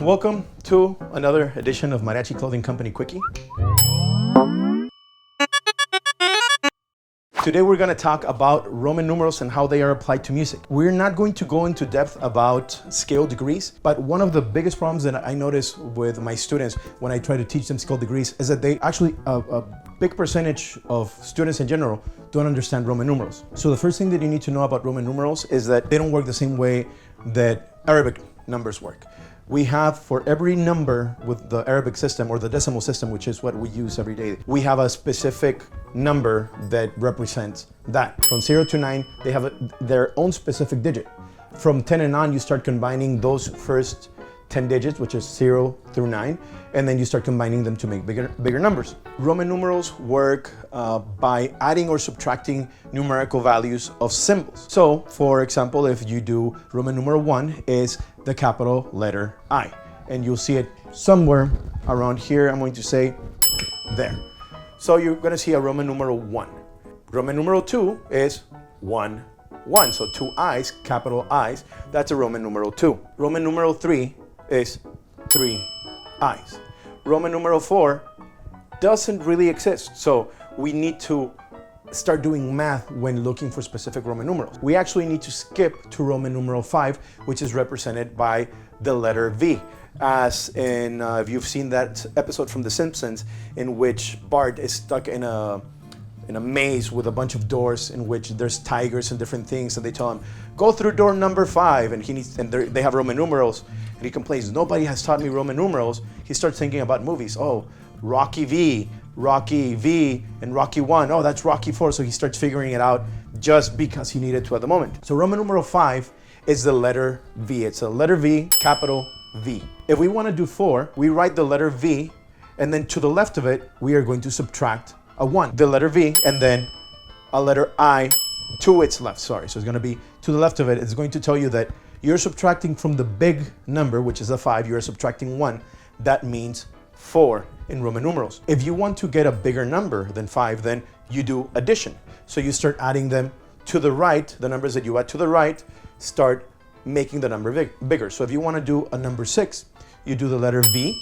Welcome to another edition of Mariachi Clothing Company Quickie. Today we're going to talk about Roman numerals and how they are applied to music. We're not going to go into depth about scale degrees, but one of the biggest problems that I notice with my students when I try to teach them scale degrees is that they actually, a big percentage of students in general don't understand Roman numerals. So the first thing that you need to know about Roman numerals is that they don't work the same way that Arabic numbers work. We have, for every number with the Arabic system or the decimal system, which is what we use every day, we have a specific number that represents that. From 0 to 9, they have their own specific digit. From 10 and on, you start combining those first 10 digits, which is 0 through 9, and then you start combining them to make bigger numbers. Roman numerals work by adding or subtracting numerical values of symbols. So, for example, if you do Roman numeral 1 is the capital letter I, and you'll see it somewhere around here. I'm going to say there. So you're going to see a Roman numeral 1. Roman numeral 2 is 1, 1. So 2 I's, capital I's, that's a Roman numeral 2. Roman numeral 3 is 3 I's. Roman numeral 4 doesn't really exist. So we need to start doing math when looking for specific Roman numerals. We actually need to skip to Roman numeral 5, which is represented by the letter V. As in, if you've seen that episode from The Simpsons in which Bart is stuck in a maze with a bunch of doors in which there's tigers and different things, and they tell him, go through door number 5, and they have Roman numerals, and he complains, nobody has taught me Roman numerals. He starts thinking about movies. Oh, Rocky V, and Rocky 1. Oh, that's Rocky 4. So he starts figuring it out just because he needed to at the moment. So Roman numeral 5 is the letter V. It's a letter V, capital V. If we want to do 4, we write the letter V, and then to the left of it, we are going to subtract a 1. The letter V, and then a letter I to its left. Sorry, so it's going to be to the left of it. It's going to tell you that you're subtracting from the big number, which is a 5, you're subtracting 1. That means 4 in Roman numerals. If you want to get a bigger number than 5, then you do addition. So you start adding them to the right. The numbers that you add to the right start making the number bigger. So if you want to do a number 6, you do the letter V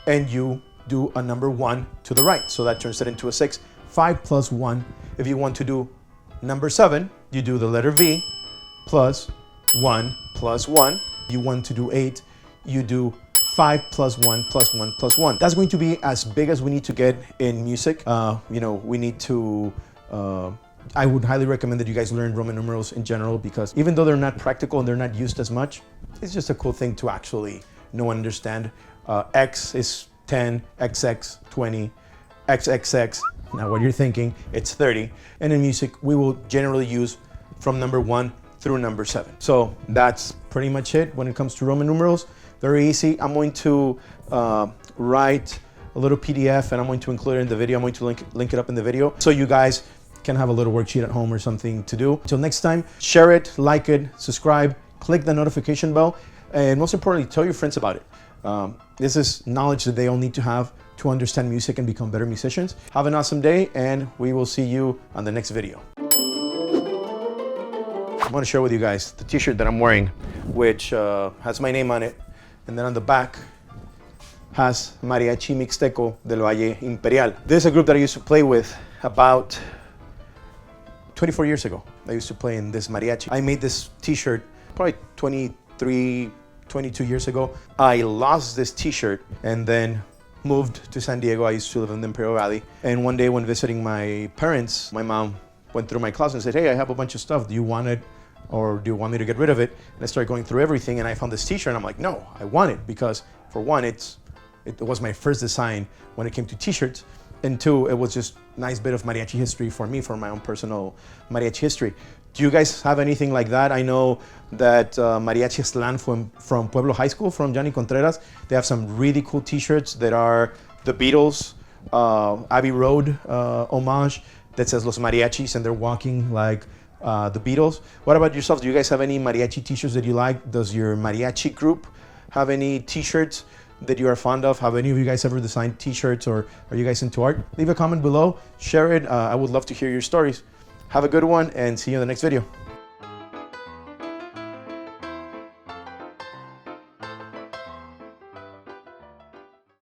and you do a number 1 to the right. So that turns it into a 6. 5 plus 1. If you want to do number 7, you do the letter V plus 1 plus 1. You want to do 8, you do 5 plus 1 plus 1 plus 1. That's going to be as big as we need to get in music. We need to, I would highly recommend that you guys learn Roman numerals in general, because even though they're not practical and they're not used as much, it's just a cool thing to actually know and understand. X is 10, XX 20, XXX. Now what you're thinking, it's 30. And in music, we will generally use from number 1 through number 7. So that's pretty much it when it comes to Roman numerals. Very easy. I'm going to write a little PDF and I'm going to include it in the video. I'm going to link it up in the video so you guys can have a little worksheet at home or something to do. Until next time, share it, like it, subscribe, click the notification bell, and most importantly, tell your friends about it. This is knowledge that they all need to have to understand music and become better musicians. Have an awesome day, and we will see you on the next video. I want to share with you guys the t-shirt that I'm wearing, which has my name on it. And then on the back has Mariachi Mixteco del Valle Imperial. This is a group that I used to play with about 24 years ago. I used to play in this mariachi. I made this t-shirt probably 23, 22 years ago. I lost this t-shirt and then moved to San Diego. I used to live in the Imperial Valley. And one day when visiting my parents, my mom went through my closet and said, hey, I have a bunch of stuff. Do you want it? Or do you want me to get rid of it? And I started going through everything and I found this t-shirt and I'm like, no, I want it, because for one, it was my first design when it came to t-shirts. And two, it was just a nice bit of mariachi history for me, for my own personal mariachi history. Do you guys have anything like that? I know that Mariachi Slan from Pueblo High School, from Johnny Contreras, they have some really cool t-shirts that are the Beatles, Abbey Road homage that says Los Mariachis, and they're walking like the Beatles. What about yourselves? Do you guys have any mariachi t-shirts that you like? Does your mariachi group have any t-shirts that you are fond of? Have any of you guys ever designed t-shirts, or are you guys into art? Leave a comment below, share it. I would love to hear your stories. Have a good one and see you in the next video.